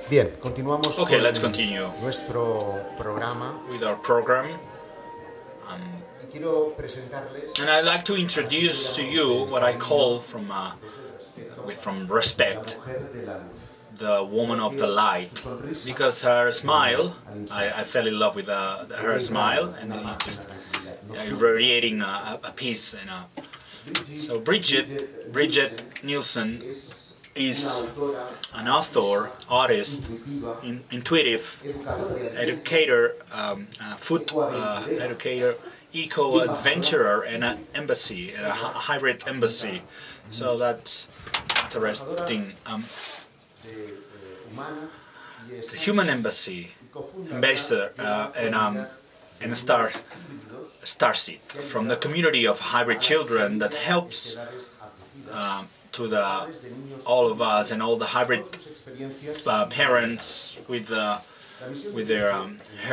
Bien, continuamos Okay, con let's continue nuestro programa. with our program. Y quiero presentarles And I'd like to introduce to you what I call from respect, mujer de la luz. the woman of the light, because her smile, I fell in love with her smile, and it's just radiating a peace. So Bridget Nielsen is an author, artist, intuitive, educator, food educator, eco-adventurer, and an embassy, a hybrid embassy. So that's interesting. The human embassy, ambassador, and a starseed from the community of hybrid children that helps to all of us and all the hybrid parents with her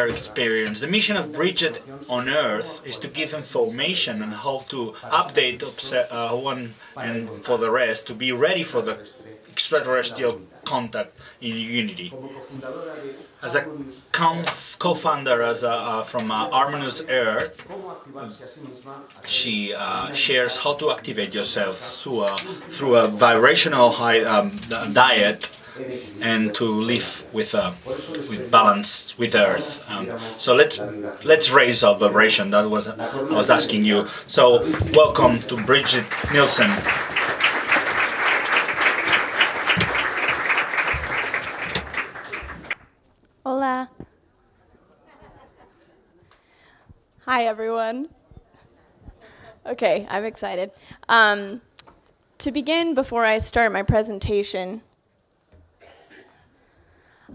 experience. The mission of Bridget on Earth is to give information on how to update one and for the rest to be ready for the extraterrestrial contact in unity. As a co-founder from Harmonious Earth, she shares how to activate yourself through a vibrational high diet and to live with balance with Earth. So let's raise our vibration. That was I was asking you. So welcome to Bridget Nielsen. Hola. Hi, everyone. Okay, I'm excited. To begin, before I start my presentation,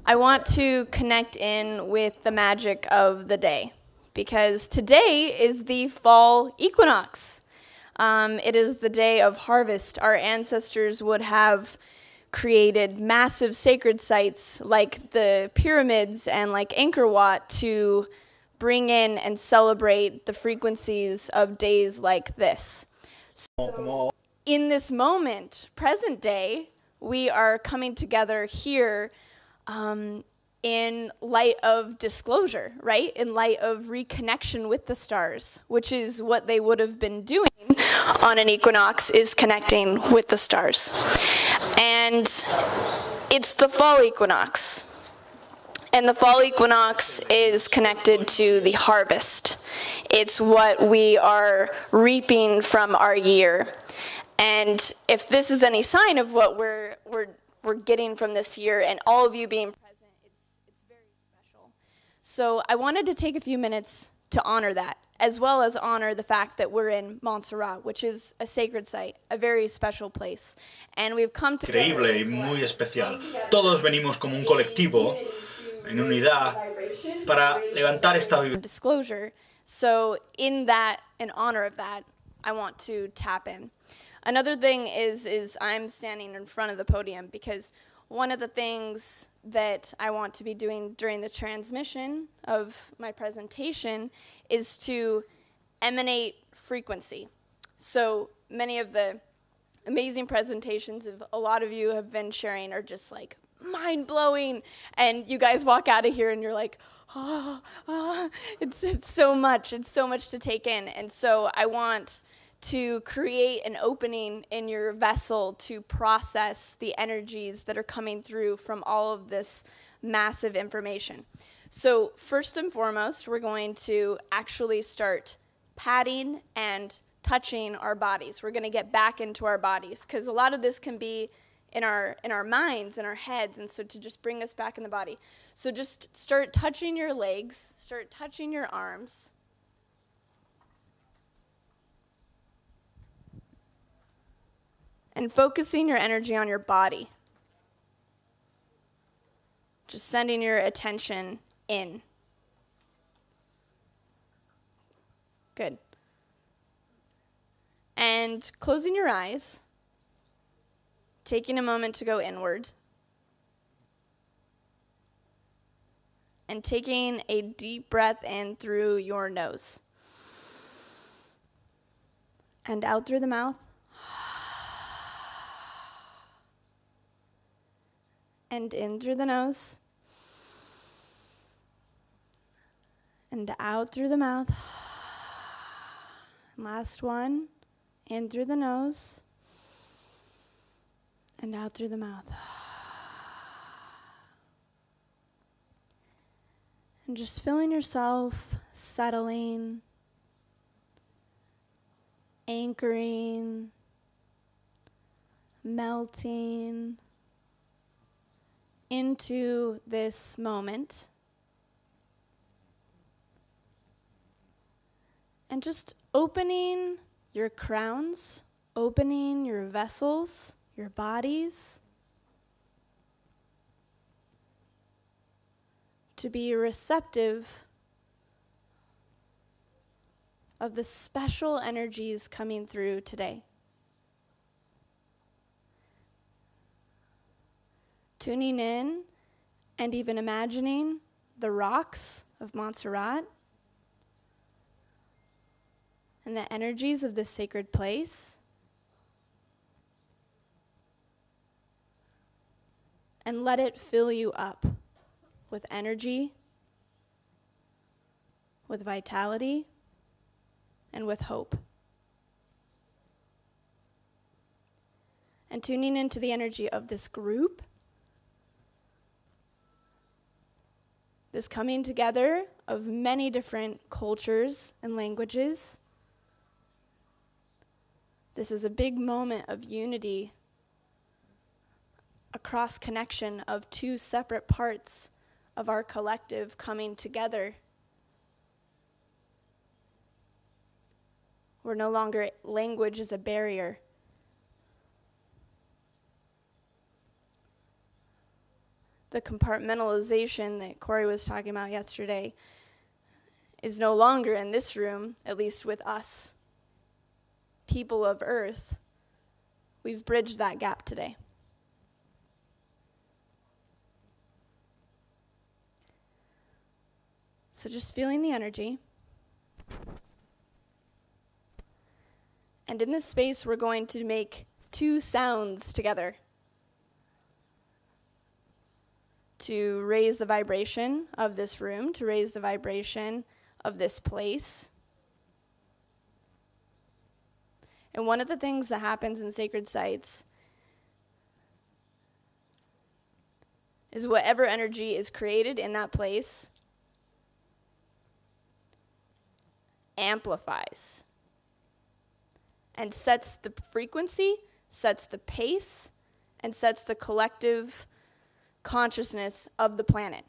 I want to connect in with the magic of the day, because today is the fall equinox. It is the day of harvest. Our ancestors would have created massive sacred sites like the pyramids and like Angkor Wat to bring in and celebrate the frequencies of days like this. So in this moment, present day, we are coming together here in light of disclosure, right? In light of reconnection with the stars, which is what they would have been doing on an equinox, is connecting with the stars. And it's the fall equinox. And the fall equinox is connected to the harvest. It's what we are reaping from our year. And if this is any sign of what we're getting from this year, and all of you being present, it's very special. So I wanted to take a few minutes to honor that, as well as honor the fact that we're in Montserrat, which is a sacred site, a very special place. And we've come to... Increíble y muy especial. Todos venimos como un colectivo, en unidad, para levantar esta vibración. Disclosure. So in that, in honor of that, I want to tap in. Another thing is I'm standing in front of the podium because one of the things that I want to be doing during the transmission of my presentation is to emanate frequency. So many of the amazing presentations of a lot of you have been sharing are just like mind-blowing, and you guys walk out of here and you're like, it's so much to take in. And so I want to create an opening in your vessel to process the energies that are coming through from all of this massive information. So first and foremost, we're going to actually start patting and touching our bodies. We're going to get back into our bodies, because a lot of this can be in our minds, in our heads, and so to just bring us back in the body. So just start touching your legs, start touching your arms. And focusing your energy on your body. Just sending your attention in. Good. And closing your eyes. Taking a moment to go inward. And taking a deep breath in through your nose. And out through the mouth. and in through the nose. And out through the mouth. Last one, in through the nose. And out through the mouth. And just feeling yourself settling, anchoring, melting into this moment. And just opening your crowns, opening your vessels, your bodies, to be receptive of the special energies coming through today. Tuning in and even imagining the rocks of Montserrat and the energies of this sacred place. And let it fill you up with energy, with vitality, and with hope. And tuning into the energy of this group, this coming together of many different cultures and languages. This is a big moment of unity, a cross connection of two separate parts of our collective coming together. Where no longer language is a barrier. The compartmentalization that Corey was talking about yesterday is no longer in this room, at least with us, people of Earth. We've bridged that gap today. So just feeling the energy. And in this space, we're going to make two sounds together to raise the vibration of this room, to raise the vibration of this place. And one of the things that happens in sacred sites is whatever energy is created in that place amplifies and sets the frequency, sets the pace, and sets the collective consciousness of the planet.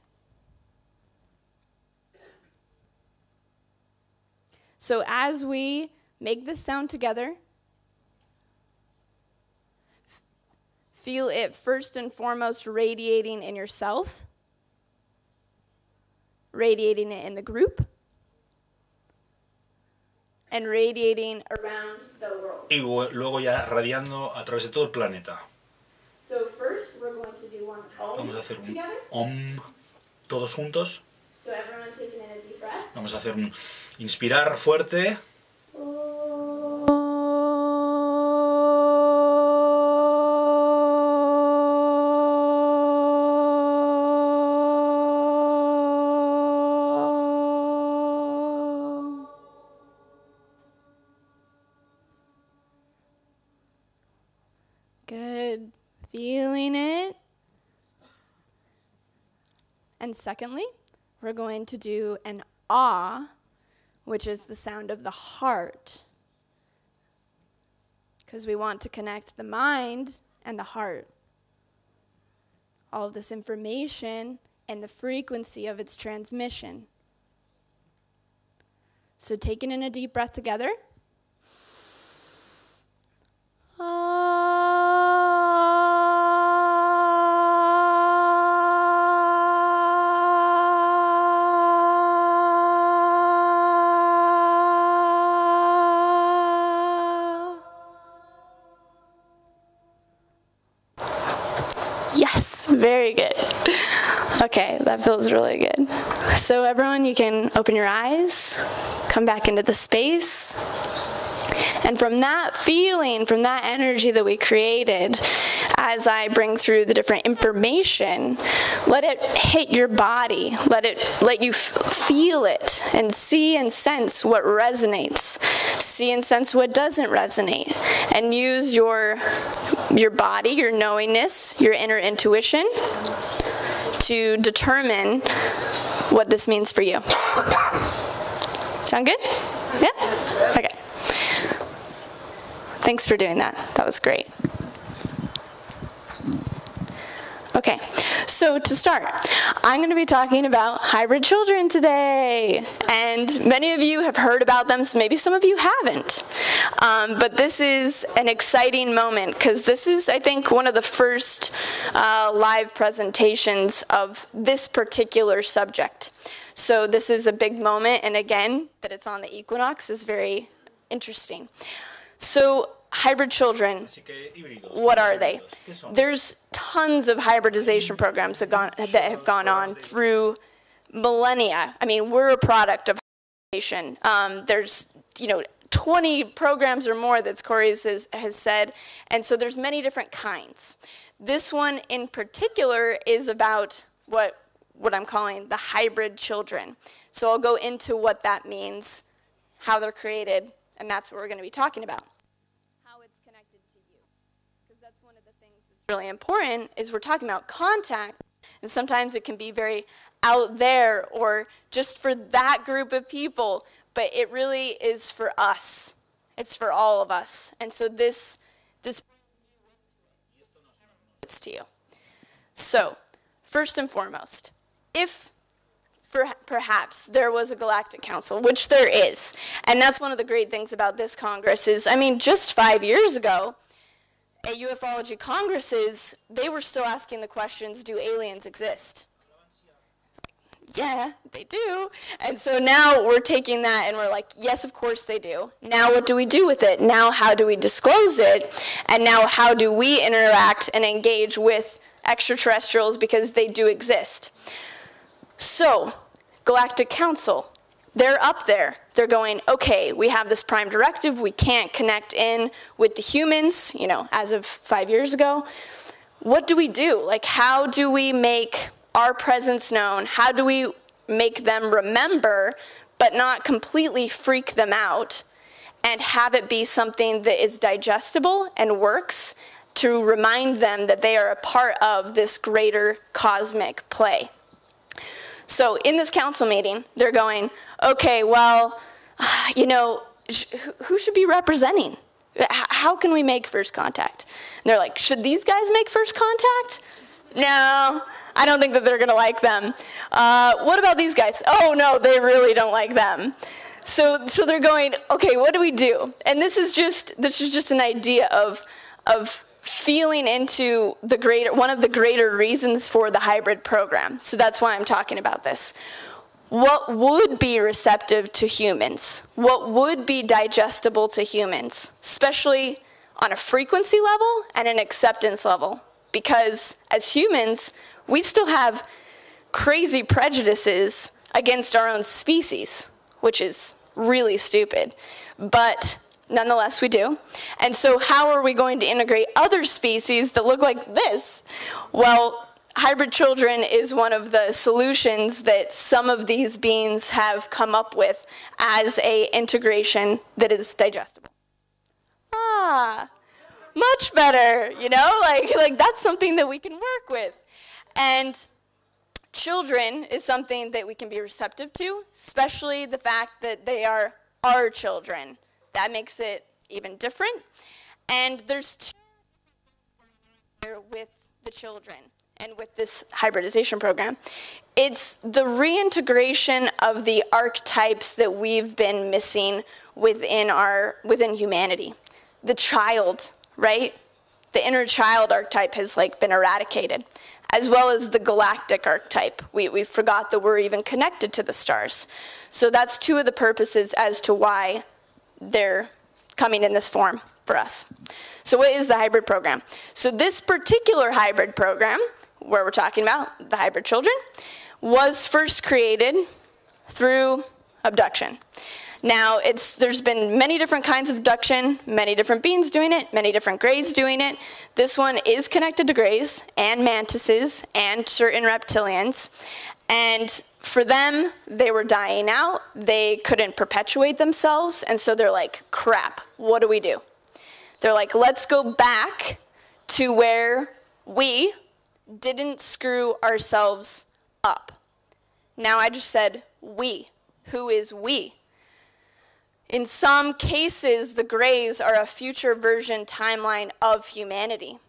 So as we make this sound together, feel it first and foremost radiating in yourself, radiating it in the group, and radiating around the world. Y luego ya radiando a través de todo el planeta. So first we're going to do one Vamos a hacer un together. om todos juntos. So everyone taking in a deep breath. Vamos a hacer un inspirar fuerte. Good. Feeling it. And secondly, we're going to do an ah, which is the sound of the heart. Because we want to connect the mind and the heart. All of this information and the frequency of its transmission. So taking in a deep breath together. Yes, very good. Okay, that feels really good. So everyone, you can open your eyes, come back into the space. And from that feeling, from that energy that we created, as I bring through the different information, let it hit your body. Let you feel it and see and sense what resonates. See and sense what doesn't resonate. And use your body, your knowingness, your inner intuition to determine what this means for you. Sound good? Yeah? Okay. Thanks for doing that. That was great. Okay, so to start, I'm going to be talking about hybrid children today. And many of you have heard about them, so maybe some of you haven't. But this is an exciting moment, because this is, I think, one of the first live presentations of this particular subject. So this is a big moment, and again, that it's on the equinox is very interesting. So hybrid children, what are they? There's tons of hybridization programs that have gone on through millennia. I mean, we're a product of hybridization. There's, 20 programs or more that Corey has said, and so there's many different kinds. This one in particular is about what I'm calling the hybrid children. So I'll go into what that means, how they're created, and that's what we're going to be talking about. Really important is we're talking about contact, and sometimes it can be very out there or just for that group of people, but it really is for us. It's for all of us. And so this it's to you. So first and foremost, if perhaps there was a galactic council, which there is, and that's one of the great things about this Congress is, I mean, just 5 years ago, at ufology congresses, they were still asking the questions, do aliens exist? Yeah, they do. And so now we're taking that and we're like, yes, of course they do. Now what do we do with it? Now how do we disclose it? And now how do we interact and engage with extraterrestrials, because they do exist? So, Galactic Council. They're up there. They're going, okay, we have this prime directive. We can't connect in with the humans, as of 5 years ago. What do we do? Like, how do we make our presence known? How do we make them remember, but not completely freak them out, and have it be something that is digestible and works to remind them that they are a part of this greater cosmic play? So in this council meeting, they're going, okay, well, who should be representing? How can we make first contact? And they're like, should these guys make first contact? No, I don't think that they're going to like them. What about these guys? Oh, no, they really don't like them. So they're going, okay, what do we do? And this is just an idea of feeling into one of the greater reasons for the hybrid program. So that's why I'm talking about this. What would be receptive to humans? What would be digestible to humans, especially on a frequency level and an acceptance level? Because as humans, we still have crazy prejudices against our own species, which is really stupid. But nonetheless, we do. And so how are we going to integrate other species that look like this? Well, hybrid children is one of the solutions that some of these beings have come up with as a integration that is digestible. Much better, like that's something that we can work with. And children is something that we can be receptive to, especially the fact that they are our children. That makes it even different. And there's two with the children and with this hybridization program. It's the reintegration of the archetypes that we've been missing within humanity. The child, right? The inner child archetype has been eradicated, as well as the galactic archetype. We forgot that we're even connected to the stars. So that's two of the purposes as to why they're coming in this form for us. So what is the hybrid program? So this particular hybrid program, where we're talking about the hybrid children, was first created through abduction. Now, there's been many different kinds of abduction, many different beings doing it, many different greys doing it. This one is connected to greys and mantises and certain reptilians. And for them, they were dying out. They couldn't perpetuate themselves. And so they're like, crap, what do we do? They're like, let's go back to where we didn't screw ourselves up. Now I just said we. Who is we? In some cases, the greys are a future version timeline of humanity.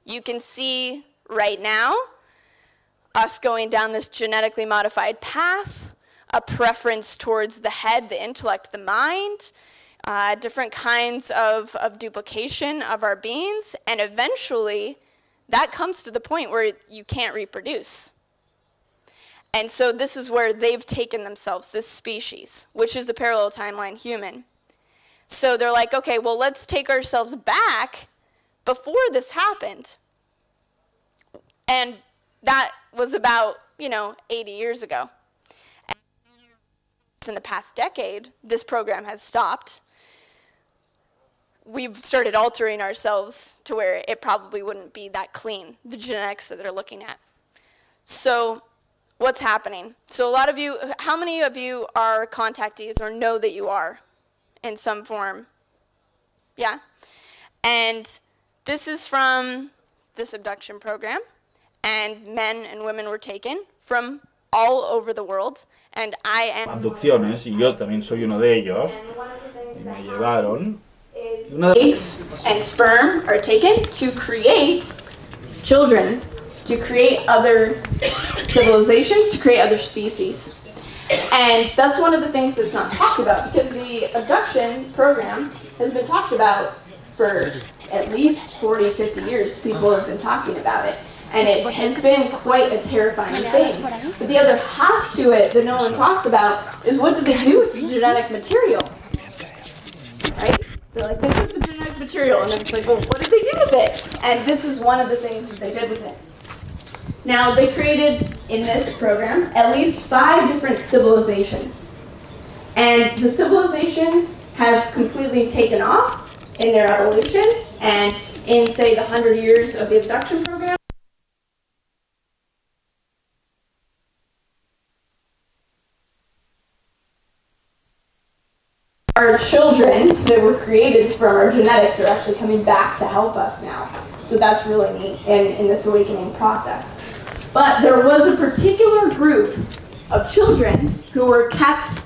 You can see right now us going down this genetically modified path, a preference towards the head, the intellect, the mind, different kinds of duplication of our beings, and eventually that comes to the point where you can't reproduce. And so this is where they've taken themselves, this species, which is a parallel timeline human. So they're like, okay, well, let's take ourselves back before this happened. And that was about, 80 years ago. And in the past decade, this program has stopped. We've started altering ourselves to where it probably wouldn't be that clean, the genetics that they're looking at. So what's happening? So a lot of you, how many of you are contactees or know that you are in some form? Yeah? And this is from this abduction program, and men and women were taken from all over the world, and I am... Abducciones, y yo también soy uno de ellos, y me llevaron. Eggs and sperm are taken to create children, to create other civilizations, to create other species. And that's one of the things that's not talked about, because the abduction program has been talked about for at least 40, 50 years. People have been talking about it. And it has been quite a terrifying thing. But the other half to it that no one talks about is, what do they do with the genetic material? Right? They're like, they took the genetic material, and then it's like, well, what did they do with it? And this is one of the things that they did with it. Now, they created, in this program, at least 5 different civilizations. And the civilizations have completely taken off in their evolution, and in, say, the 100 years of the abduction program, our children that were created from our genetics are actually coming back to help us now. So that's really neat in this awakening process. But there was a particular group of children who were kept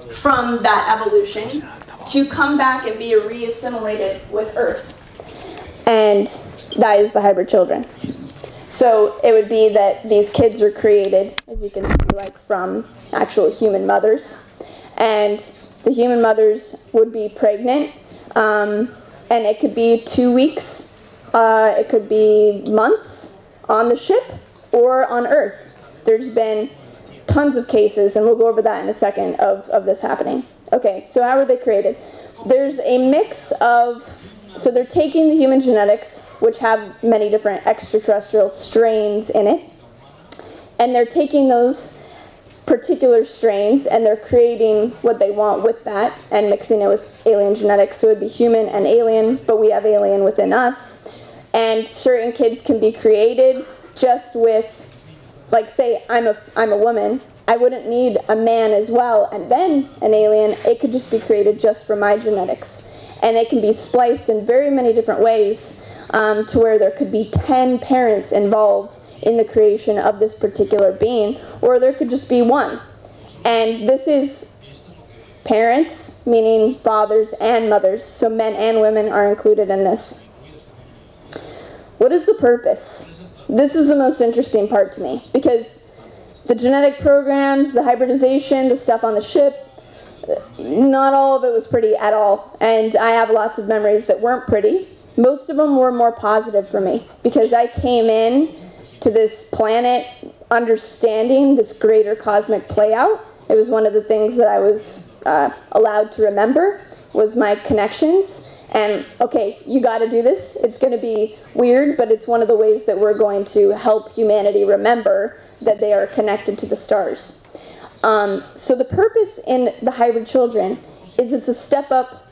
from that evolution to come back and be re-assimilated with Earth. And that is the hybrid children. So it would be that these kids were created, as you can see, like from actual human mothers. And the human mothers would be pregnant, and it could be 2 weeks, it could be months on the ship or on Earth. There's been tons of cases, and we'll go over that in a second, of this happening. Okay, so how are they created? There's a mix of, so they're taking the human genetics, which have many different extraterrestrial strains in it, and they're taking those particular strains, and they're creating what they want with that and mixing it with alien genetics. So it would be human and alien, but we have alien within us. And certain kids can be created just with, like, say I'm a woman, I wouldn't need a man as well and then an alien. It could just be created just from my genetics. And they can be spliced in very many different ways, to where there could be 10 parents involved in the creation of this particular being, or there could just be one. And this is parents, meaning fathers and mothers, so men and women are included in this. What is the purpose? This is the most interesting part to me, because the genetic programs, the hybridization, the stuff on the ship, not all of it was pretty at all. And I have lots of memories that weren't pretty. Most of them were more positive for me, because I came in to this planet understanding this greater cosmic playout. It was one of the things that I was allowed to remember, was my connections. And okay, you got to do this. It's going to be weird, but it's one of the ways that we're going to help humanity remember that they are connected to the stars. So the purpose in the hybrid children is it's a step-up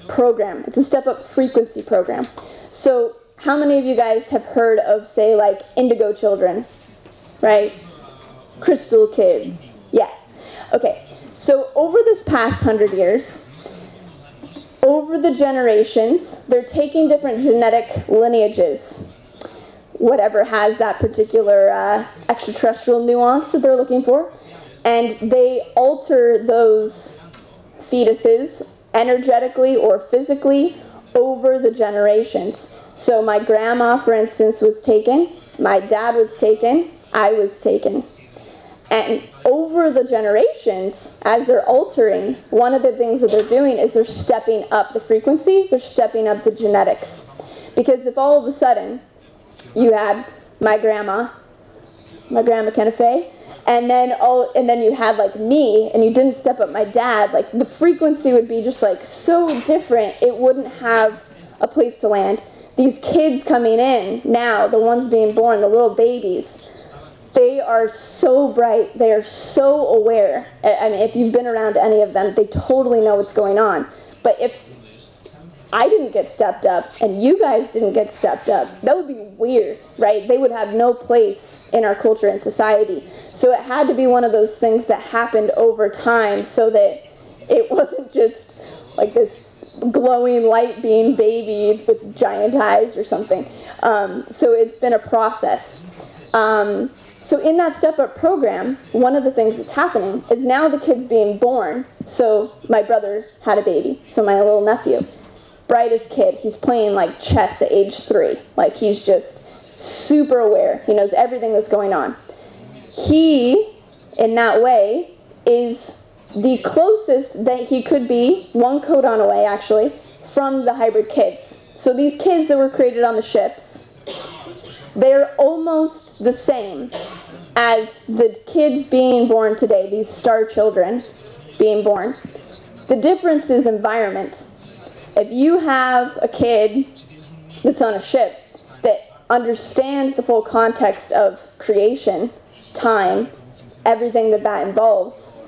program. It's a step-up frequency program. So how many of you guys have heard of, say, like indigo children, right? Crystal kids. Yeah. Okay. So over this past 100 years, over the generations, they're taking different genetic lineages, whatever has that particular extraterrestrial nuance that they're looking for, and they alter those fetuses energetically or physically over the generations. So my grandma, for instance, was taken, my dad was taken, I was taken. And over the generations, as they're altering, one of the things that they're doing is they're stepping up the frequency, they're stepping up the genetics. Because if all of a sudden you had my grandma Kenna Faye, and then you had like me, and you didn't step up my dad, like the frequency would be just like so different, it wouldn't have a place to land. These kids coming in now, the ones being born, the little babies, they are so bright, they are so aware. I mean, if you've been around any of them, they totally know what's going on. But if I didn't get stepped up, and you guys didn't get stepped up, that would be weird, right? They would have no place in our culture and society. So it had to be one of those things that happened over time so that it wasn't just like this glowing light being baby with giant eyes or something. So it's been a process. So in that step-up program, one of the things that's happening is now the kid's being born. So my brother had a baby, so my little nephew, brightest kid, he's playing like chess at age 3. Like he's just super aware. He knows everything that's going on. He, in that way, is the closest that he could be, one codon away actually, from the hybrid kids. So these kids that were created on the ships, they're almost the same as the kids being born today, these star children being born. The difference is environment. If you have a kid that's on a ship that understands the full context of creation, time, everything that involves,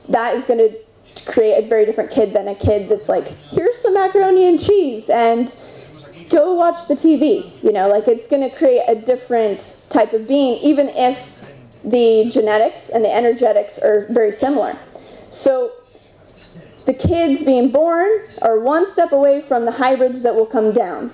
that is going to create a very different kid than a kid that's like, here's some macaroni and cheese and go watch the TV. You know, like it's going to create a different type of being, even if the genetics and the energetics are very similar. So the kids being born are one step away from the hybrids that will come down.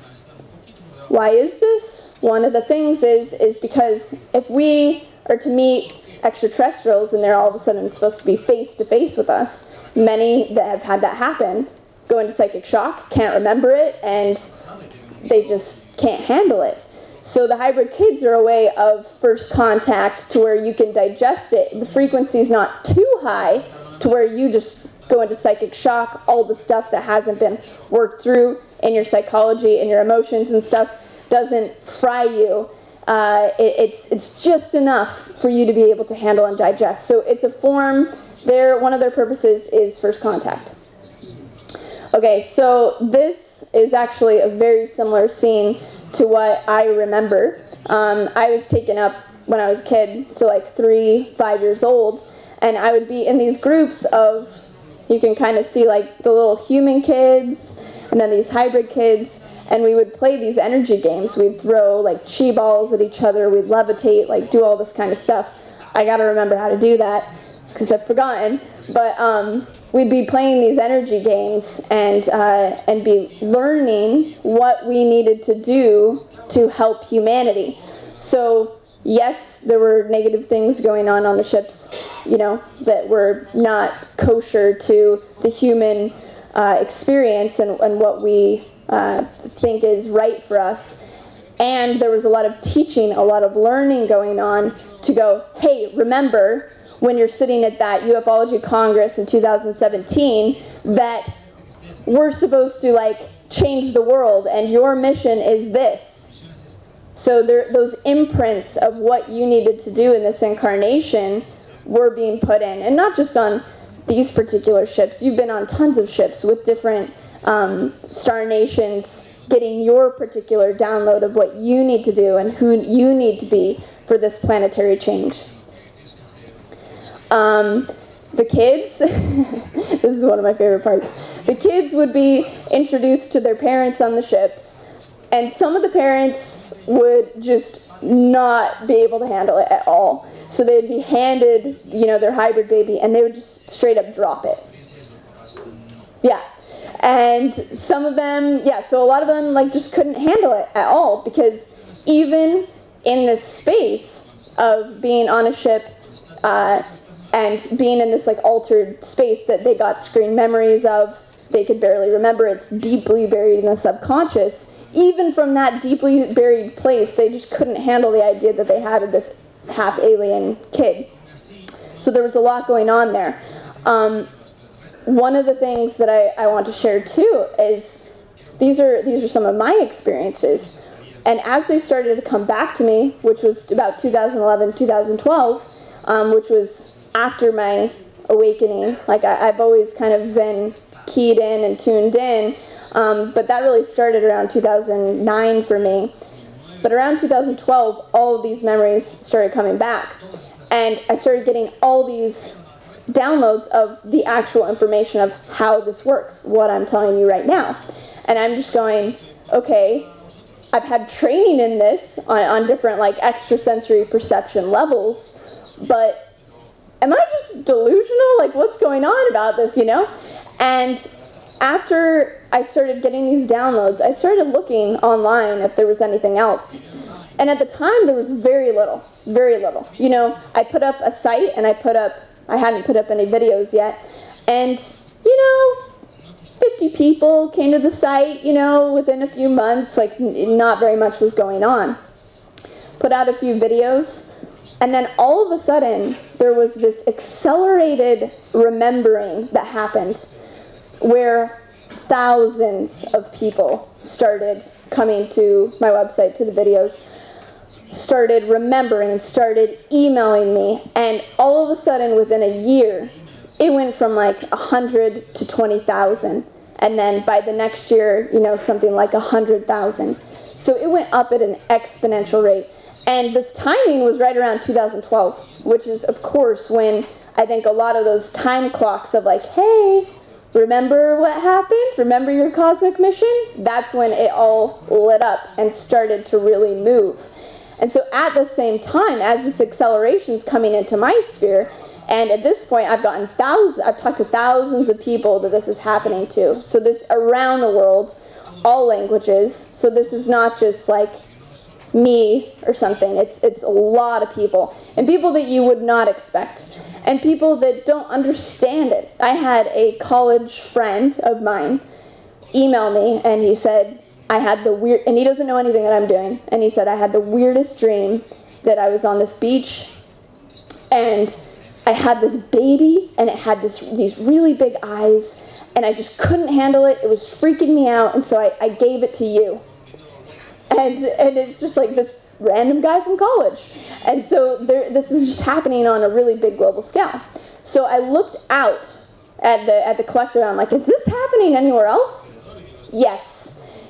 Why is this? One of the things is because if we are to meet extraterrestrials and they're all of a sudden supposed to be face-to-face with us, many that have had that happen go into psychic shock, can't remember it, and they just can't handle it. So the hybrid kids are a way of first contact to where you can digest it. The frequency is not too high to where you just go into psychic shock. All the stuff that hasn't been worked through in your psychology and your emotions and stuff doesn't fry you. It's just enough for you to be able to handle and digest. So it's a form. One of their purposes is first contact. Okay, so this is actually a very similar scene to what I remember. I was taken up when I was a kid, so like 3, 5 years old, and I would be in these groups of, you can kind of see like the little human kids, and then these hybrid kids, and we would play these energy games. We'd throw like chi balls at each other, we'd levitate, like do all this kind of stuff. I gotta remember how to do that, because I've forgotten, but we'd be playing these energy games and be learning what we needed to do to help humanity. So yes, there were negative things going on the ships, you know, that were not kosher to the human experience and what we think is right for us. And there was a lot of teaching, a lot of learning going on to go, hey, remember when you're sitting at that Ufology Congress in 2017 that we're supposed to like change the world and your mission is this. So those imprints of what you needed to do in this incarnation were being put in. And not just on these particular ships. You've been on tons of ships with different star nations getting your particular download of what you need to do and who you need to be for this planetary change. the kids, this is one of my favorite parts, the kids would be introduced to their parents on the ships, and some of the parents would just not be able to handle it at all. So they'd be handed, you know, their hybrid baby, and they would just straight up drop it. Yeah. And some of them, yeah, so a lot of them like just couldn't handle it at all, because even in this space of being on a ship and being in this like altered space that they got screen memories of, they could barely remember, it's deeply buried in the subconscious, even from that deeply buried place, they just couldn't handle the idea that they had this half-alien kid. So there was a lot going on there. One of the things that I want to share too is these are some of my experiences, and as they started to come back to me, which was about 2011, 2012, which was after my awakening. Like I've always kind of been keyed in and tuned in, but that really started around 2009 for me. But around 2012, all of these memories started coming back, and I started getting all these downloads of the actual information of how this works, what I'm telling you right now. And I'm just going, okay, I've had training in this on different like extrasensory perception levels, but am I just delusional? Like, what's going on about this, you know? And after I started getting these downloads, I started looking online if there was anything else. And at the time, there was very little, very little. You know, I put up a site, and I hadn't put up any videos yet, and, you know, 50 people came to the site, you know, within a few months, like, not very much was going on. Put out a few videos, and then all of a sudden, there was this accelerated remembering that happened, where thousands of people started coming to my website, to the videos, started remembering, started emailing me, and all of a sudden within a year it went from like 100 to 20,000, and then by the next year, you know, something like 100,000. So it went up at an exponential rate, and this timing was right around 2012, which is of course when I think a lot of those time clocks of like, hey, remember what happened? Remember your cosmic mission? That's when it all lit up and started to really move. And so at the same time, as this acceleration is coming into my sphere, and at this point I've talked to thousands of people that this is happening to. So this around the world, all languages. So this is not just like me or something. It's a lot of people, and people that you would not expect, and people that don't understand it. I had a college friend of mine email me, and he said, I had the weird, and he doesn't know anything that I'm doing, and he said, I had the weirdest dream that I was on this beach, and I had this baby, and it had these really big eyes, and I just couldn't handle it. It was freaking me out, and so I gave it to you. And it's just like this random guy from college. And so this is just happening on a really big global scale. So I looked out at the collector, and I'm like, is this happening anywhere else? Yes.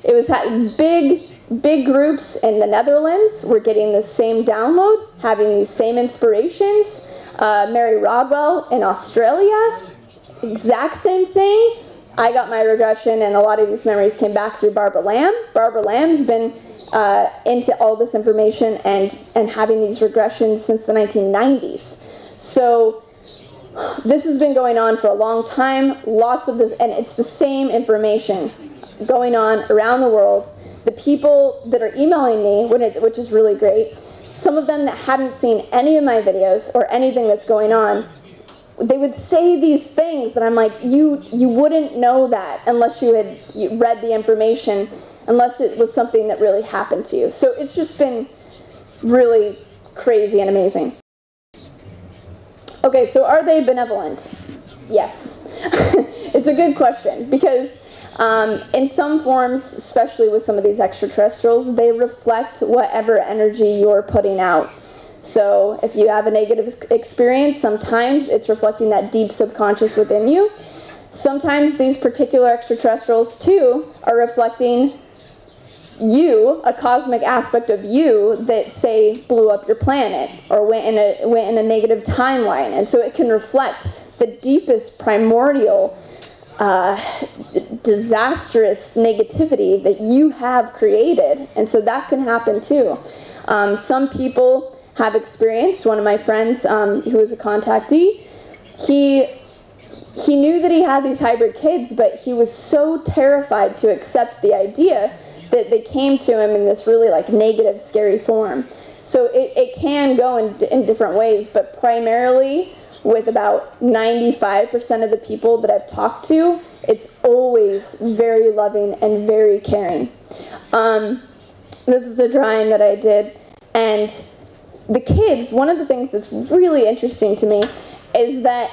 It was big groups in the Netherlands were getting the same download, having these same inspirations. Mary Rodwell in Australia, exact same thing. I got my regression, and a lot of these memories came back through Barbara Lamb. Barbara Lamb's been into all this information and having these regressions since the 1990s. So this has been going on for a long time. Lots of this, and it's the same information going on around the world. The people that are emailing me, which is really great, some of them that hadn't seen any of my videos or anything that's going on, they would say these things that I'm like, you wouldn't know that unless you had read the information, unless it was something that really happened to you. So it's just been really crazy and amazing. Okay, so are they benevolent? Yes. It's a good question, because in some forms, especially with some of these extraterrestrials, they reflect whatever energy you're putting out. So if you have a negative experience, sometimes it's reflecting that deep subconscious within you. Sometimes these particular extraterrestrials, too, are reflecting you, a cosmic aspect of you that, say, blew up your planet or went in a negative timeline. And so it can reflect the deepest primordial disastrous negativity that you have created. And so that can happen too. Some people have experienced, one of my friends who was a contactee, he knew that he had these hybrid kids, but he was so terrified to accept the idea that they came to him in this really like negative, scary form. So it can go in different ways, but primarily with about 95% of the people that I've talked to, it's always very loving and very caring. This is a drawing that I did, and the kids, one of the things that's really interesting to me is that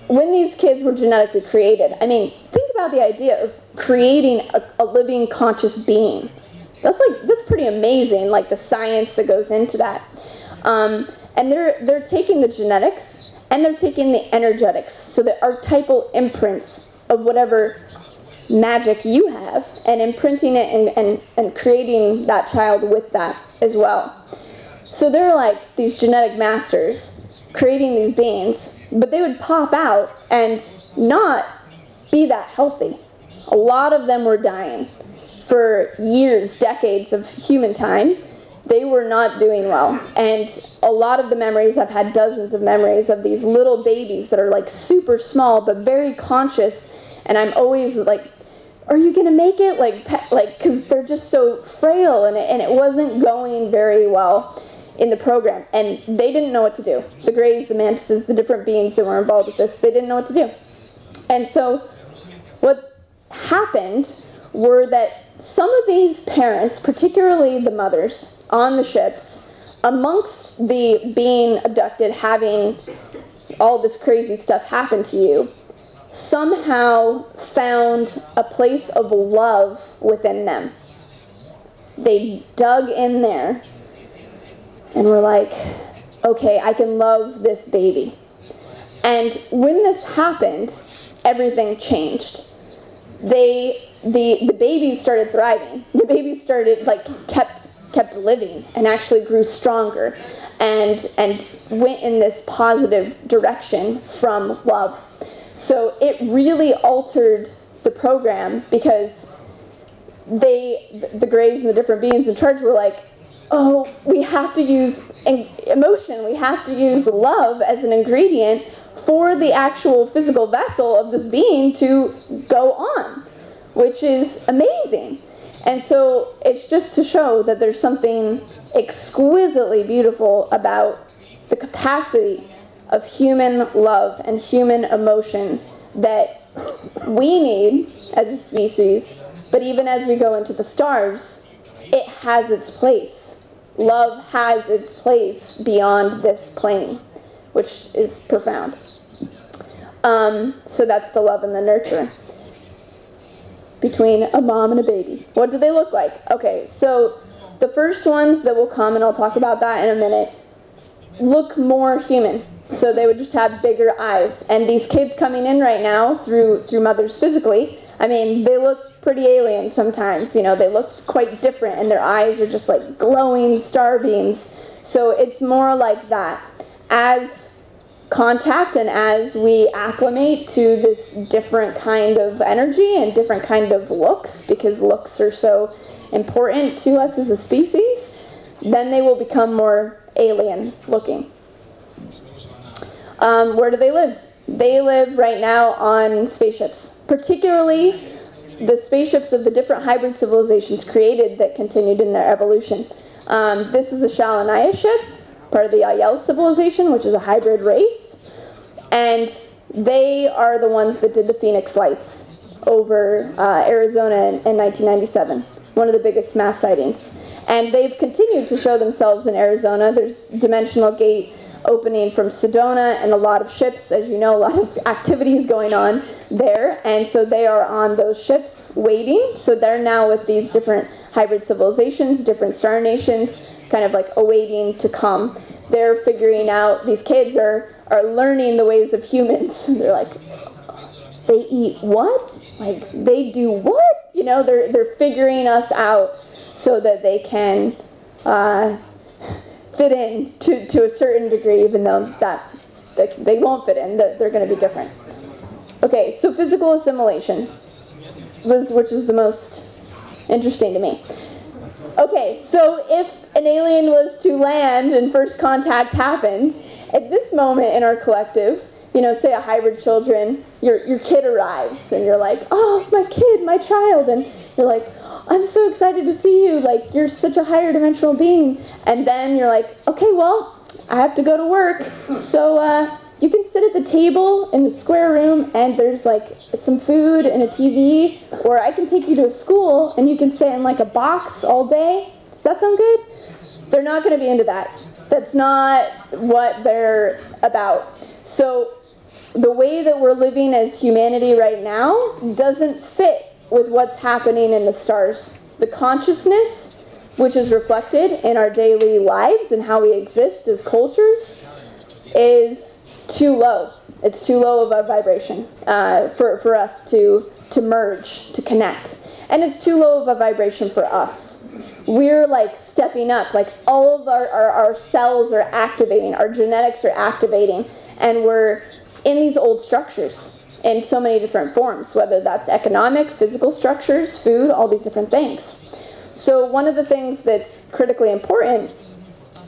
when these kids were genetically created, I mean, think about the idea of creating a living conscious being. That's pretty amazing, like the science that goes into that. And they're taking the genetics and they're taking the energetics, so the archetypal imprints of whatever magic you have, and imprinting it and creating that child with that as well. So they're like these genetic masters creating these beings, but they would pop out and not be that healthy. A lot of them were dying for years, decades of human time. They were not doing well. And a lot of the memories, I've had dozens of memories of these little babies that are like super small but very conscious, and I'm always like, are you gonna make it? Like, because they're just so frail, and it wasn't going very well in the program, and they didn't know what to do. The Greys, the Mantises, the different beings that were involved with this, they didn't know what to do. And so what happened were that some of these parents, particularly the mothers on the ships, amongst the being abducted, having all this crazy stuff happen to you, somehow found a place of love within them. They dug in there and were like, okay, I can love this baby. And when this happened, everything changed. The babies started thriving. The babies started, like, kept living and actually grew stronger and went in this positive direction from love. So it really altered the program, because the Greys and the different beings in charge were like, oh, we have to use emotion, we have to use love as an ingredient for the actual physical vessel of this being to go on, which is amazing. And so it's just to show that there's something exquisitely beautiful about the capacity of human love and human emotion that we need as a species, but even as we go into the stars, it has its place. Love has its place beyond this plane, which is profound. So that's the love and the nurture between a mom and a baby. What do they look like? Okay, so the first ones that will come, and I'll talk about that in a minute, look more human. So they would just have bigger eyes. And these kids coming in right now through mothers physically, I mean, they look pretty alien sometimes. You know, they look quite different, and their eyes are just like glowing star beams. So it's more like that. As contact and as we acclimate to this different kind of energy and different kind of looks, because looks are so important to us as a species, then they will become more alien looking. Where do they live? They live right now on spaceships, particularly the spaceships of the different hybrid civilizations created that continued in their evolution. This is a Shalaniya ship, part of the Aiel civilization, which is a hybrid race, and they are the ones that did the Phoenix Lights over Arizona in 1997, one of the biggest mass sightings. And they've continued to show themselves in Arizona. There's Dimensional Gate opening from Sedona, and a lot of ships, as you know, a lot of activities going on there, and so they are on those ships waiting. So they're now with these different hybrid civilizations, different star nations, kind of like awaiting to come. They're figuring out, these kids are learning the ways of humans. They're like, they eat what? Like, they do what? You know, they're figuring us out. so that they can fit in to a certain degree, even though that they won't fit in, they're going to be different. Okay, so physical assimilation, which is the most interesting to me. Okay, so if an alien was to land and first contact happens, at this moment in our collective, you know, say a hybrid children, your kid arrives and you're like, oh, my kid, my child, and you're like, I'm so excited to see you, like, you're such a higher dimensional being. And then you're like, okay, well, I have to go to work, so you can sit at the table in the square room and there's like some food and a TV, or I can take you to a school and you can sit in like a box all day. Does that sound good? They're not going to be into that. That's not what they're about. So the way that we're living as humanity right now doesn't fit with what's happening in the stars. The consciousness, which is reflected in our daily lives and how we exist as cultures, is too low. It's too low of a vibration for us to merge, to connect. And it's too low of a vibration for us. We're like stepping up, like all of our cells are activating, our genetics are activating, and we're in these old structures in so many different forms, whether that's economic, physical structures, food, all these different things. So one of the things that's critically important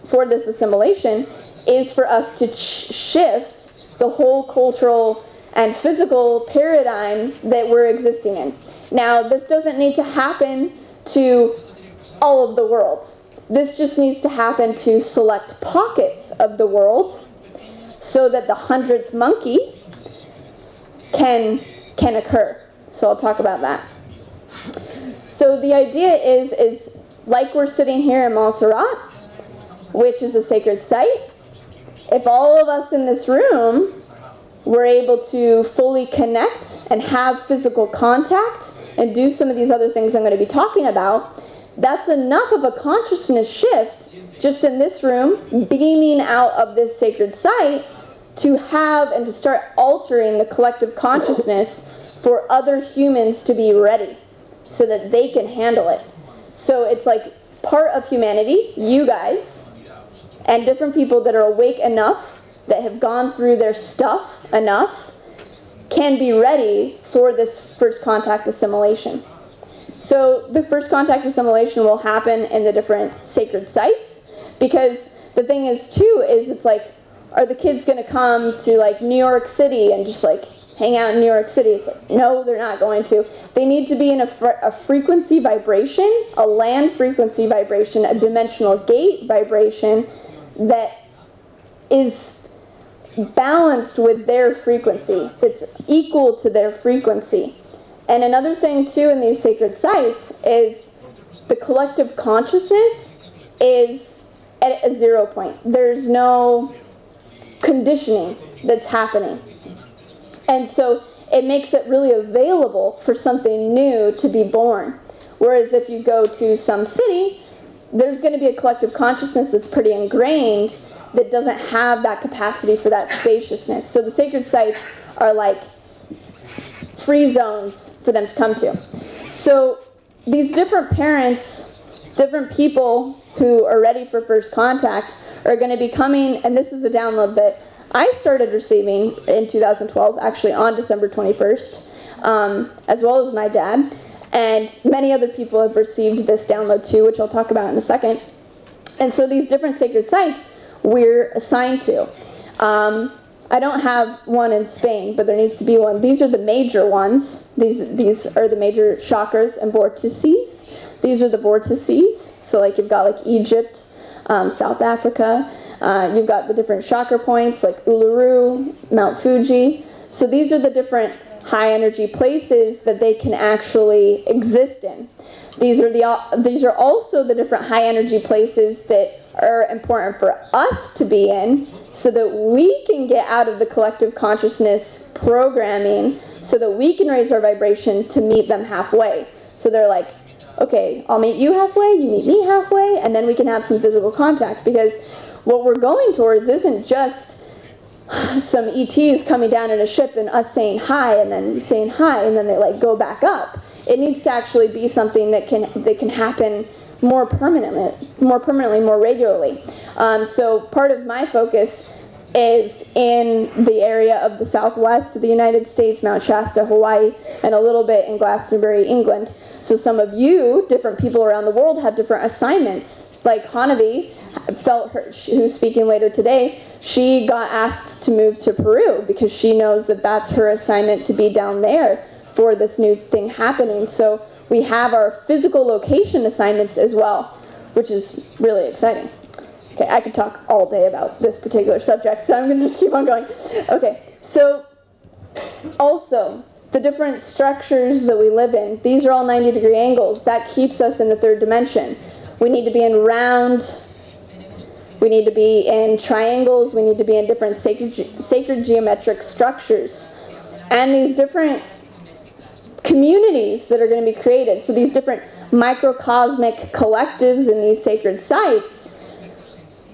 for this assimilation is for us to shift the whole cultural and physical paradigm that we're existing in. Now, this doesn't need to happen to all of the world. This just needs to happen to select pockets of the world so that the 100th monkey can occur. So I'll talk about that. So the idea is like we're sitting here in Montserrat, which is a sacred site. If all of us in this room were able to fully connect and have physical contact and do some of these other things I'm going to be talking about, that's enough of a consciousness shift just in this room, beaming out of this sacred site, to have and to start altering the collective consciousness for other humans to be ready so that they can handle it. So it's like part of humanity, you guys, and different people that are awake enough, that have gone through their stuff enough, can be ready for this first contact assimilation. So the first contact assimilation will happen in the different sacred sites, because the thing is too, is it's like, are the kids going to come to like New York City and just like hang out in New York City? It's like, no, they're not going to. They need to be in a frequency vibration, a land frequency vibration, a dimensional gate vibration that is balanced with their frequency. It's equal to their frequency. And another thing too in these sacred sites is the collective consciousness is at a 0 point. There's no conditioning that's happening. And so it makes it really available for something new to be born. Whereas if you go to some city, there's going to be a collective consciousness that's pretty ingrained that doesn't have that capacity for that spaciousness. So the sacred sites are like free zones for them to come to. So these different parents, different people who are ready for first contact are going to be coming, and this is a download that I started receiving in 2012, actually on December 21st, as well as my dad. And many other people have received this download too, which I'll talk about in a second. And so these different sacred sites we're assigned to. I don't have one in Spain, but there needs to be one. These are the major ones. These are the major chakras and vortices. These are the vortices. So like you've got like Egypt, South Africa. You've got the different chakra points like Uluru, Mount Fuji. So these are the different high energy places that they can actually exist in. These are also the different high energy places that are important for us to be in so that we can get out of the collective consciousness programming so that we can raise our vibration to meet them halfway. So they're like, okay, I'll meet you halfway, you meet me halfway, and then we can have some physical contact, because what we're going towards isn't just some ETs coming down in a ship and us saying hi and then saying hi and then they like go back up. It needs to actually be something that can happen more permanently, more regularly. So part of my focus is in the area of the southwest of the United States, Mount Shasta, Hawaii, and a little bit in Glastonbury, England. So some of you, different people around the world, have different assignments. Like HONOVI, who's speaking later today, she got asked to move to Peru because she knows that that's her assignment, to be down there for this new thing happening. So we have our physical location assignments as well, which is really exciting. Okay, I could talk all day about this particular subject, so I'm going to just keep on going. Okay, so also, the different structures that we live in, these are all 90-degree angles. That keeps us in the third dimension. We need to be in round, we need to be in triangles, we need to be in different sacred geometric structures. And these different communities that are going to be created, so these different microcosmic collectives in these sacred sites,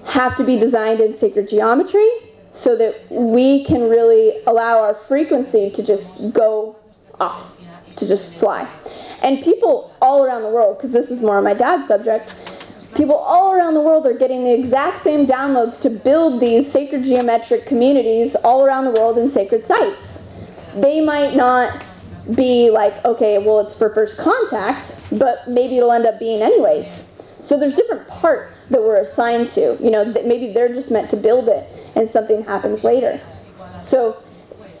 have to be designed in sacred geometry so that we can really allow our frequency to just go off, to just fly. And people all around the world, because this is more of my dad's subject, people all around the world are getting the exact same downloads to build these sacred geometric communities all around the world in sacred sites. They might not be like, okay, well, it's for first contact, but maybe it'll end up being anyways. So there's different parts that we're assigned to, you know, that maybe they're just meant to build it and something happens later. So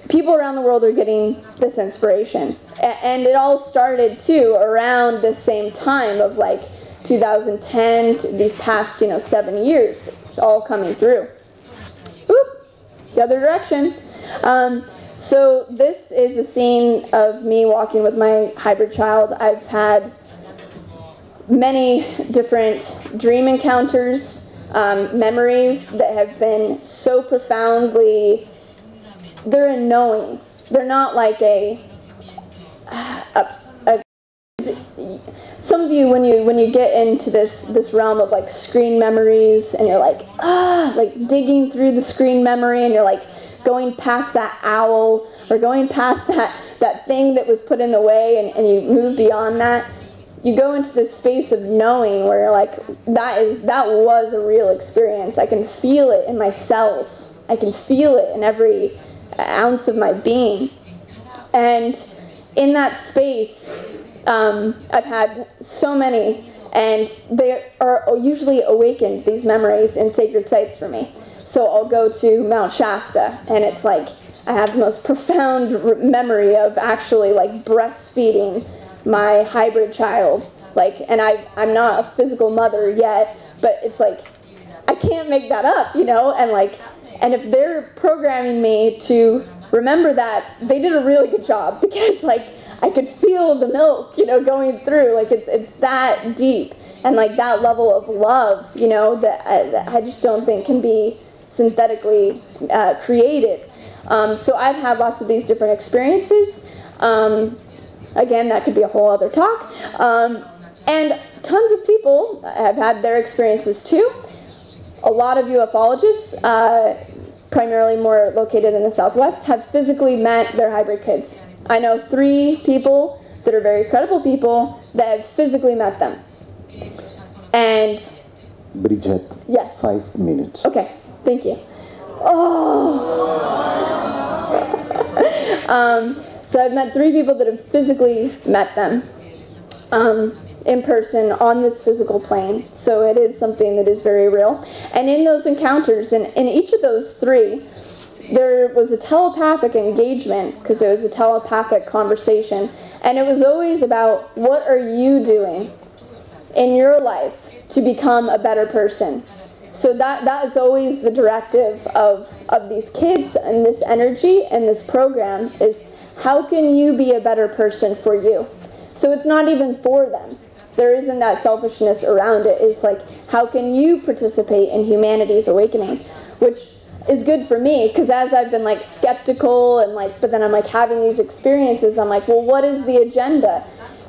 people around the world are getting this inspiration. And it all started too around the same time of like 2010 to these past, 7 years. It's all coming through. Oop, the other direction. So this is a scene of me walking with my hybrid child. I've had many different dream encounters, memories that have been so profoundly, they're a knowing. They're not like some of you, when you get into this realm of like screen memories and you're like, like digging through the screen memory and you're like going past that owl or going past that thing that was put in the way and you move beyond that. You go into this space of knowing where you're like, that was a real experience. I can feel it in my cells. I can feel it in every ounce of my being. And in that space, I've had so many, and they are usually awakened, these memories, in sacred sites for me. So I'll go to Mount Shasta, and it's like, I have the most profound memory of actually like breastfeeding my hybrid child, and I'm not a physical mother yet, but it's like, I can't make that up, and if they're programming me to remember that, they did a really good job, because I could feel the milk, going through, it's that deep, and that level of love, that I just don't think can be synthetically created. So I've had lots of these different experiences. Again, that could be a whole other talk. And tons of people have had their experiences too. A lot of ufologists, primarily more located in the Southwest, have physically met their hybrid kids. I know 3 people that are very credible people that have physically met them. And Bridget, yes. 5 minutes. Okay, thank you. Oh. So I've met 3 people that have physically met them in person on this physical plane. So it is something that is very real. And in those encounters, in each of those 3, there was a telepathic engagement, because it was a telepathic conversation. And it was always about, what are you doing in your life to become a better person? So that is always the directive of these kids and this energy and this program is, how can you be a better person for you? So it's not even for them. There isn't that selfishness around it. It's like, how can you participate in humanity's awakening? Which is good for me, because as I've been skeptical and but then I'm having these experiences, I'm like, well, what is the agenda?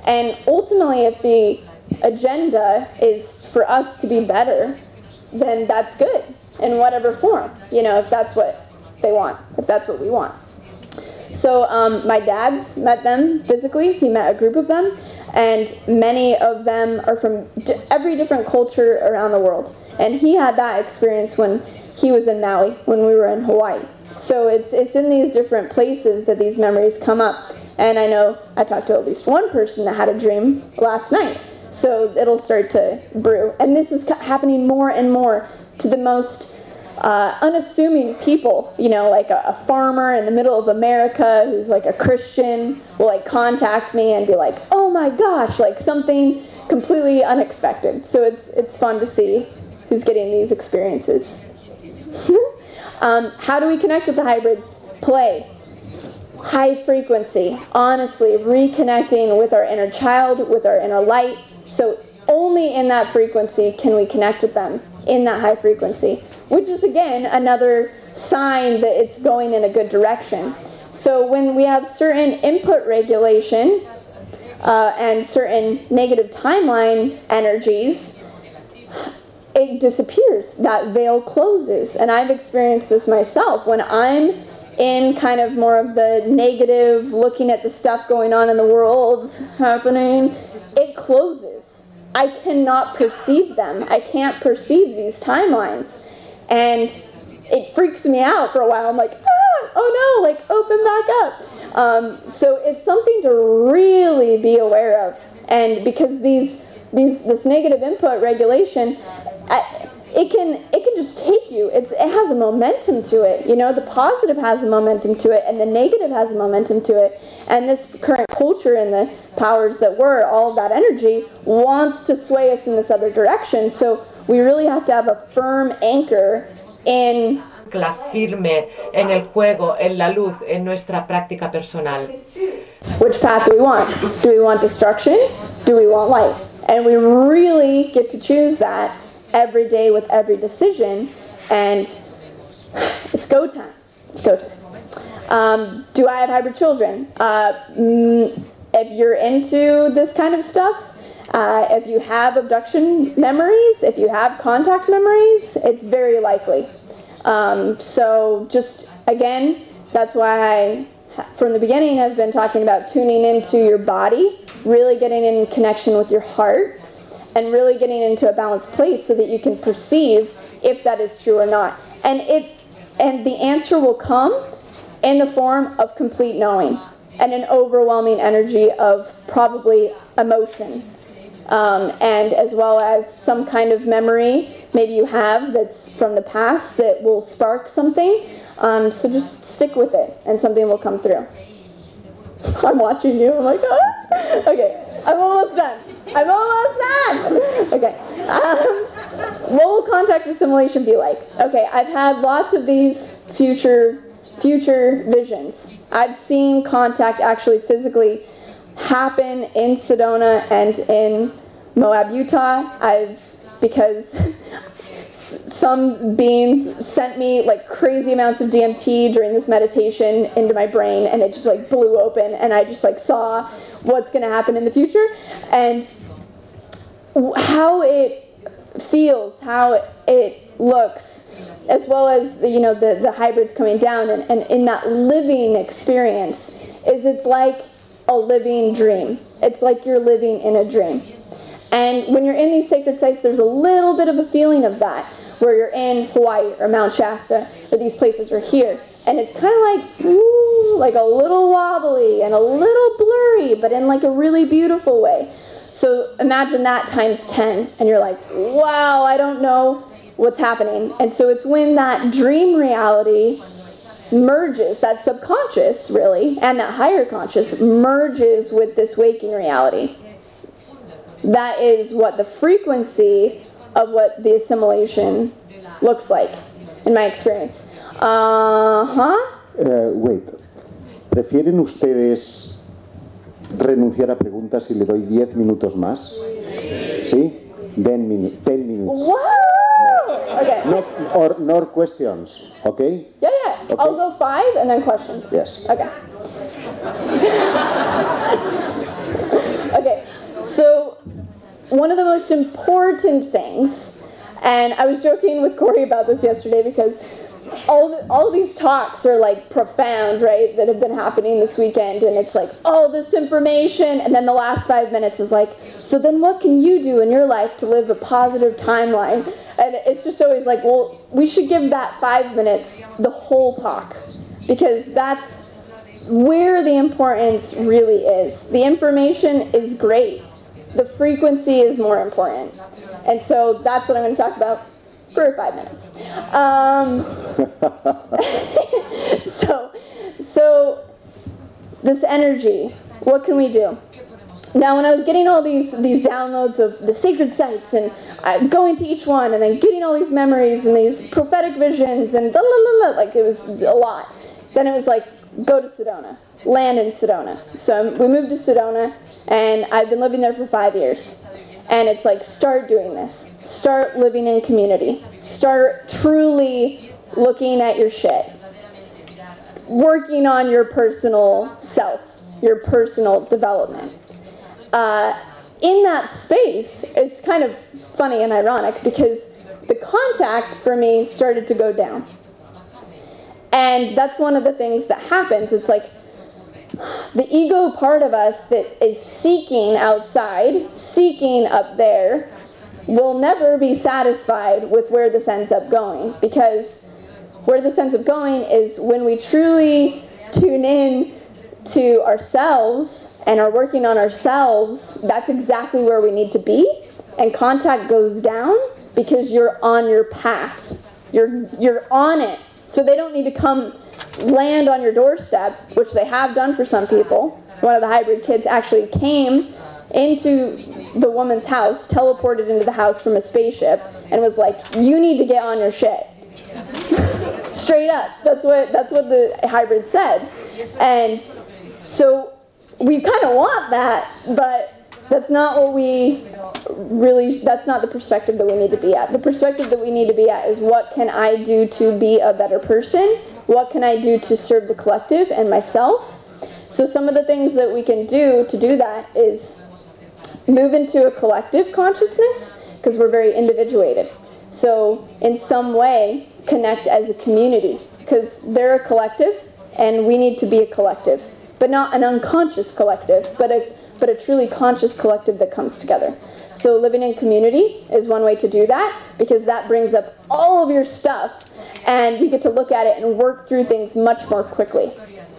And ultimately, if the agenda is for us to be better, then that's good in whatever form, if that's what they want, if that's what we want. So my dad's met them physically. He met a group of them. and many of them are from every different culture around the world. And he had that experience when he was in Maui, when we were in Hawaii. So it's in these different places that these memories come up. And I know I talked to at least one person that had a dream last night. So it'll start to brew. And this is happening more and more to the most unassuming people. You know, like a farmer in the middle of America who's like a Christian will like contact me and be like, oh my gosh, like something completely unexpected. So it's fun to see who's getting these experiences. How do we connect with the hybrids? Play. High frequency. Honestly, reconnecting with our inner child, with our inner light. So only in that frequency can we connect with them, in that high frequency, which is again another sign that it's going in a good direction. So when we have certain input regulation and certain negative timeline energies, it disappears. That veil closes. And I've experienced this myself. When I'm in kind of more of the negative, looking at the stuff going on in the world happening, it closes. I cannot perceive them. I can't perceive these timelines. And it freaks me out for a while. I'm like, oh no, like open back up. So it's something to really be aware of. And because this negative input regulation, it can just take you. It has a momentum to it. You know, the positive has a momentum to it, and the negative has a momentum to it. And this current culture and the powers that were, all of that energy, wants to sway us in this other direction. So we really have to have a firm anchor in firme en el juego, en la luz, en nuestra práctica personal. Which path do we want? Do we want destruction? Do we want light? And we really get to choose that every day with every decision, and it's go time. It's go time. Do I have hybrid children? If you're into this kind of stuff, if you have abduction memories, if you have contact memories, it's very likely. So just, again, that's why I, from the beginning, have been talking about tuning into your body, really getting in connection with your heart, and really getting into a balanced place so that you can perceive if that is true or not. And the answer will come in the form of complete knowing and an overwhelming energy of probably emotion. And as well as some kind of memory maybe you have that's from the past that will spark something. So just stick with it and something will come through. I'm watching you, I'm like, ah! Okay, I'm almost done. Okay, what will contact assimilation be like? Okay, I've had lots of these future visions. I've seen contact actually physically happen in Sedona and in Moab, Utah. Because some beings sent me like crazy amounts of DMT during this meditation into my brain, and it just like blew open, and I just like saw what's going to happen in the future and how it feels, how it looks, as well as the hybrids coming down, and in that living experience it's like a living dream. It's like you're living in a dream. And when you're in these sacred sites, there's a little bit of a feeling of that, where you're in Hawaii or Mount Shasta, or these places are here. And it's kind of like, ooh, like a little wobbly and a little blurry, but in like a really beautiful way. So imagine that times 10, and you're like, wow, I don't know what's happening. And so it's when that dream reality merges, that subconscious really, and that higher conscious merges with this waking reality. That is what the frequency of what the assimilation looks like, in my experience. Wait. ¿Prefieren ustedes renunciar a preguntas si le doy 10 minutos más? ¿Sí? 10 minutes. Whoa! Okay. No questions, okay? Yeah. Okay. I'll go 5 and then questions. Yes. Okay. Okay. So, one of the most important things, and I was joking with Corey about this yesterday because all these talks are like profound, right, that have been happening this weekend, and it's like, oh, this information, and then the last 5 minutes is like, so then what can you do in your life to live a positive timeline? And it's just always like, well, we should give that 5 minutes the whole talk, because that's where the importance really is. The information is great. The frequency is more important. And so that's what I'm going to talk about for 5 minutes. So this energy, what can we do? Now, when I was getting all these downloads of the sacred sites and going to each one and then getting all these memories and these prophetic visions and like it was a lot. Then it was like, go to Sedona, land in Sedona. So we moved to Sedona, and I've been living there for 5 years. And it's like, start doing this. Start living in community. Start truly looking at your shit. Working on your personal self, your personal development. In that space, it's kind of funny and ironic because the contact for me started to go down. And that's one of the things that happens. It's like the ego part of us that is seeking outside, seeking up there, will never be satisfied with where this ends up going. Because where this ends up going is when we truly tune in to ourselves and are working on ourselves, that's exactly where we need to be. And contact goes down because you're on your path. You're on it. So they don't need to come land on your doorstep, which they have done for some people. One of the hybrid kids actually came into the woman's house, teleported into the house from a spaceship, and was like, you need to get on your shit. Straight up. That's what the hybrid said. And so we kind of want that, but that's not what we really, that's not the perspective that we need to be at. The perspective that we need to be at is, what can I do to be a better person? What can I do to serve the collective and myself? So some of the things that we can do to do that is move into a collective consciousness, because we're very individuated. So in some way, connect as a community, because they're a collective and we need to be a collective. But not an unconscious collective, but a truly conscious collective that comes together. So living in community is one way to do that, because that brings up all of your stuff and you get to look at it and work through things much more quickly.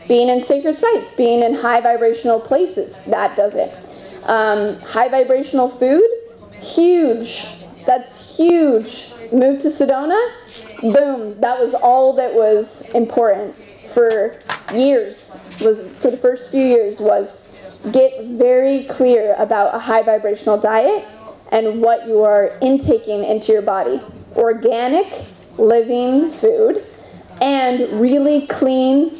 Being in sacred sites, being in high vibrational places, that does it. High vibrational food, huge. That's huge. Moved to Sedona, boom, that was all that was important for years. For the first few years was get very clear about a high vibrational diet and what you are intaking into your body. Organic, living food, and really clean,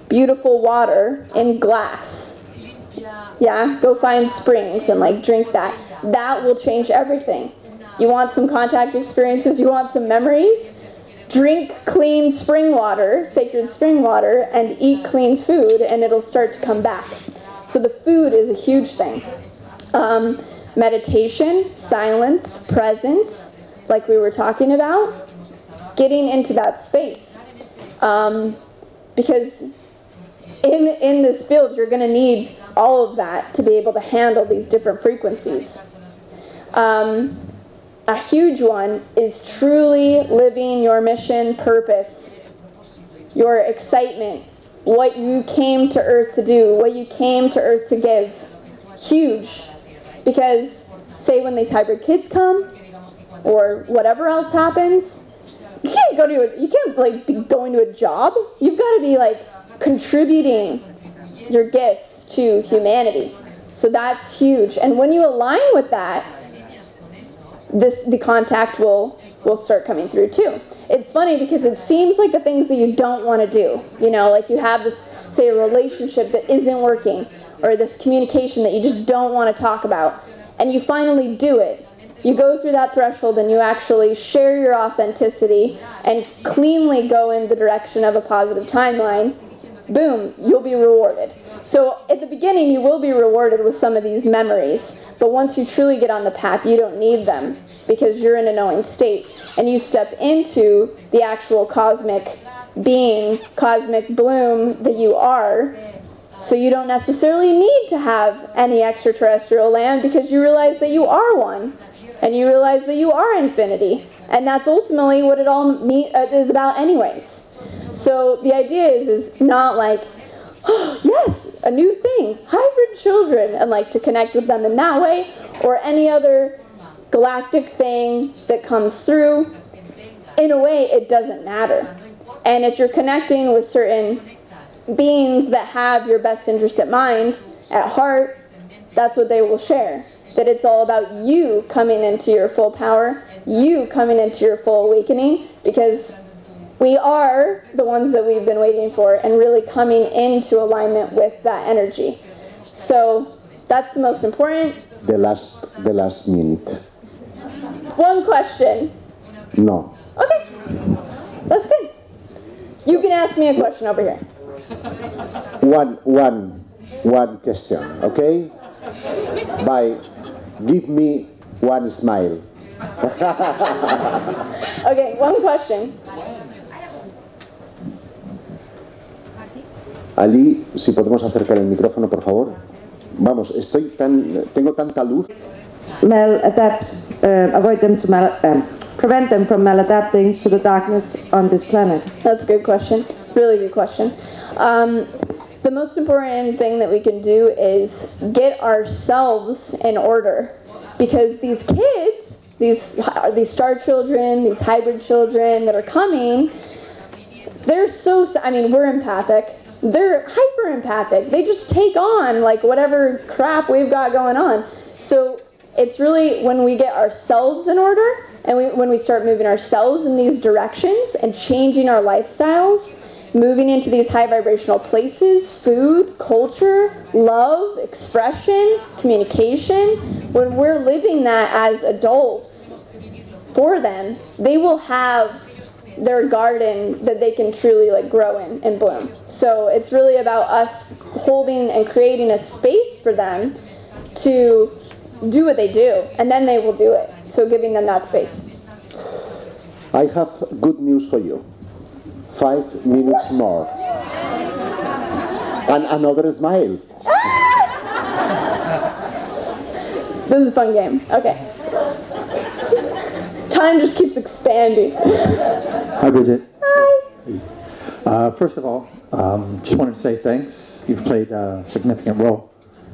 beautiful water in glass. Yeah, go find springs and like drink that. That will change everything. You want some contact experiences, you want some memories? Drink clean spring water, sacred spring water, and eat clean food, and it'll start to come back. So the food is a huge thing. Meditation, silence, presence, like we were talking about, getting into that space. Because in this field, you're going to need all of that to be able to handle these different frequencies. A huge one is truly living your mission purpose, your excitement, what you came to Earth to do, what you came to Earth to give. Huge. Because, say when these hybrid kids come, or whatever else happens, you can't like be going to a job. You've got to be like contributing your gifts to humanity. So that's huge. And when you align with that, the contact will start coming through too. It's funny because it seems like the things that you don't want to do, you know, like you have this, say, a relationship that isn't working, or this communication that you just don't want to talk about, and you finally do it. You go through that threshold and you actually share your authenticity and cleanly go in the direction of a positive timeline. Boom, you'll be rewarded. So at the beginning, you will be rewarded with some of these memories, but once you truly get on the path, you don't need them because you're in a knowing state, and you step into the actual cosmic being, cosmic bloom that you are. So you don't necessarily need to have any extraterrestrial land because you realize that you are one. And you realize that you are infinity. And that's ultimately what it all is about anyways. So the idea is not like, oh, yes, a new thing, hybrid children, and like to connect with them in that way, or any other galactic thing that comes through. In a way, it doesn't matter. And if you're connecting with certain beings that have your best interest at mind, at heart, that's what they will share. That it's all about you coming into your full power, you coming into your full awakening, because we are the ones that we've been waiting for and really coming into alignment with that energy. So that's the most important. The last minute. One question. No. Okay, that's good. You can ask me a question over here. One question, okay? Give me one smile. Okay, one question. Ali, si podemos acercar el micrófono, por favor. Vamos, tengo tanta luz. Prevent them from maladapting to the darkness on this planet? That's a good question. Really good question. The most important thing that we can do is get ourselves in order, because these kids, these star children, these hybrid children that are coming, they're so, I mean, we're empathic. They're hyper empathic. They just take on like whatever crap we've got going on. So it's really when we get ourselves in order and when we start moving ourselves in these directions and changing our lifestyles, moving into these high vibrational places, food, culture, love, expression, communication, when we're living that as adults for them, they will have their garden that they can truly like grow in and bloom. So it's really about us holding and creating a space for them to do what they do, and then they will do it. So giving them that space. I have good news for you. 5 minutes more. And another smile. This is a fun game. Okay. Time just keeps expanding. Hi, Bridget. Hi. First of all, just wanted to say thanks. You've played a significant role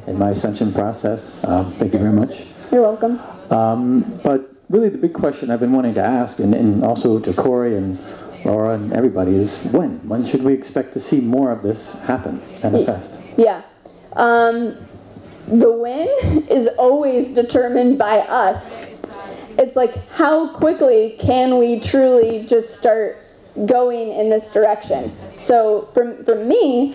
in my ascension process. Thank you very much. You're welcome. But really the big question I've been wanting to ask, and also to Corey and Laura and everybody, is when? When should we expect to see more of this happen, manifest? Yeah. The when is always determined by us. It's like, how quickly can we truly just start going in this direction? So for me,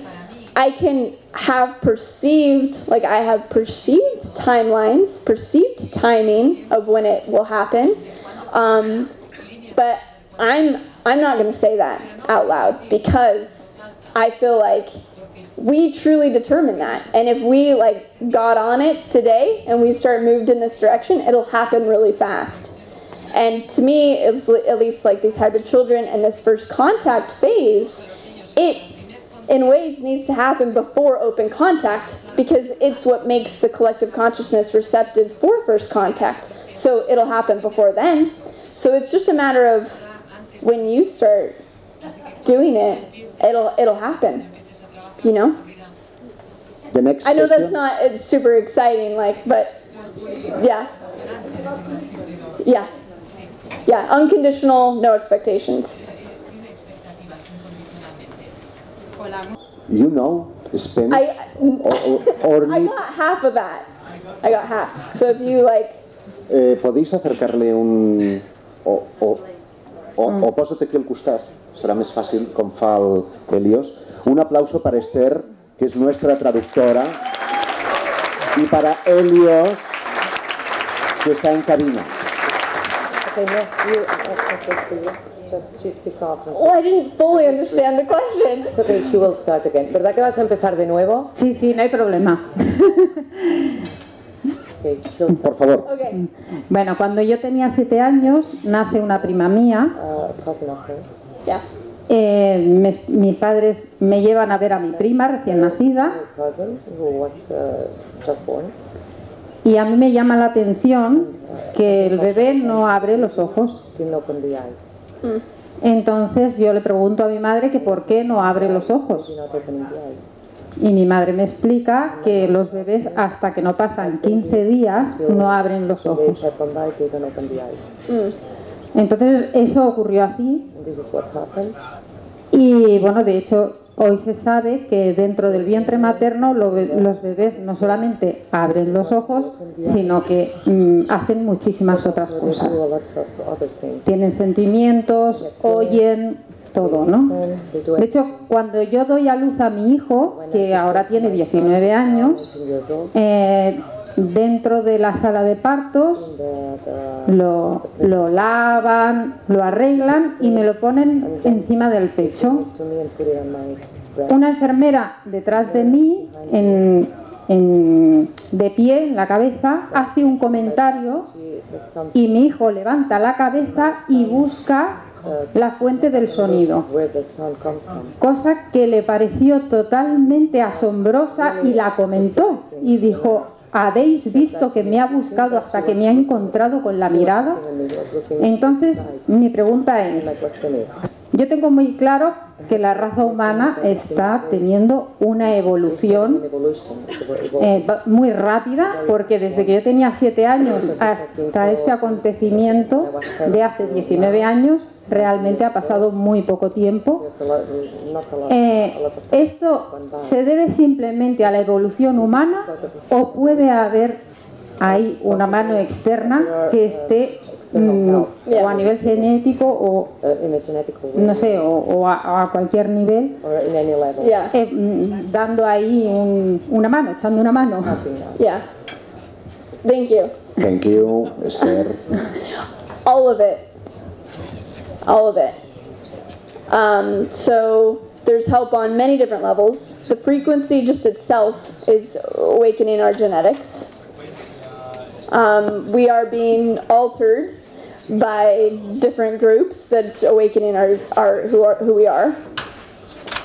I can have perceived, like I have perceived timelines, perceived timing of when it will happen, but I'm not going to say that out loud, because I feel like we truly determine that. And if we like got on it today and we start moved in this direction, it'll happen really fast. And to me, it's at least like these hybrid children and this first contact phase, it in ways needs to happen before open contact, because it's what makes the collective consciousness receptive for first contact. So it'll happen before then. So it's just a matter of when you start doing it, it'll happen. You know? The next I know question? it's super exciting, like, but yeah. Yeah. Yeah, unconditional, no expectations. You know, Spanish? I got half of that. I got half. So if you like... Podéis acercarle un... O posa-te aquí al costat, serà més fàcil, com fa el Helios. Un aplauso para Esther, que es nuestra traductora, y para Helios, que está en cabina. She speaks off. Well, I didn't fully understand the question. It's okay, she will start again. ¿Verdad que vas a empezar de nuevo? Sí, sí, no hay problema. Okay, por favor. Okay. Bueno, cuando yo tenía 7 años, nace una prima mía. Cousin of hers. Yeah. Mis padres me llevan a ver a mi prima recién nacida y a mí me llama la atención que el bebé no abre los ojos. Entonces yo le pregunto a mi madre que por qué no abre los ojos. Y mi madre me explica que los bebés hasta que no pasan 15 días no abren los ojos. Entonces eso ocurrió así. Y bueno, de hecho hoy se sabe que dentro del vientre materno los bebés no solamente abren los ojos, sino que hacen muchísimas otras cosas. Tienen sentimientos, oyen, todo, ¿no? De hecho, cuando yo doy a luz a mi hijo, que ahora tiene 19 años, dentro de la sala de partos lo lavan, lo arreglan y me lo ponen encima del pecho. Una enfermera detrás de mí, de pie en la cabeza, hace un comentario y mi hijo levanta la cabeza y busca la fuente del sonido, cosa que le pareció totalmente asombrosa y la comentó y dijo: ¿habéis visto que me ha buscado hasta que me ha encontrado con la mirada? Entonces mi pregunta es, yo tengo muy claro que la raza humana está teniendo una evolución muy rápida, porque desde que yo tenía 7 años hasta este acontecimiento de hace 19 años realmente ha pasado muy poco tiempo. ¿Esto se debe simplemente a la evolución humana o puede haber ahí una mano externa que esté o a nivel genético o no sé, o a cualquier nivel dando ahí una mano, echando una mano? Yeah. Thank you. Thank you, Esther. All of it. All of it. So there's help on many different levels. The frequency just itself is awakening our genetics. We are being altered by different groups that's awakening who we are.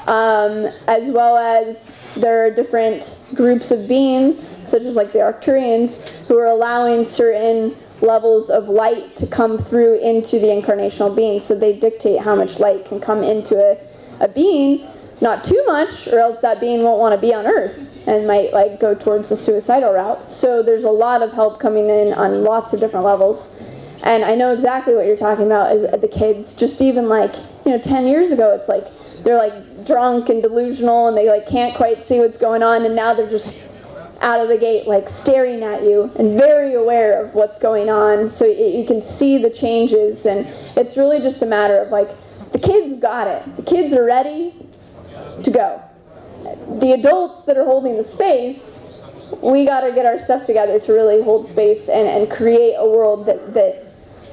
As well as there are different groups of beings, such as like the Arcturians, who are allowing certain levels of light to come through into the incarnational being, so they dictate how much light can come into a being, not too much, or else that being won't want to be on Earth and might like go towards the suicidal route. So there's a lot of help coming in on lots of different levels, and I know exactly what you're talking about. Is the kids, just even like 10 years ago, it's like they're like drunk and delusional and they like can't quite see what's going on, and now they're just out of the gate like staring at you and very aware of what's going on, so you can see the changes. And it's really just a matter of like the kids got it, the kids are ready to go. The adults that are holding the space, we got to get our stuff together to really hold space and create a world that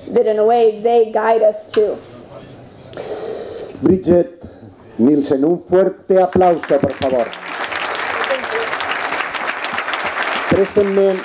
in a way they guide us to. Bridget, Nielsen, un fuerte aplauso, por favor. Préstenme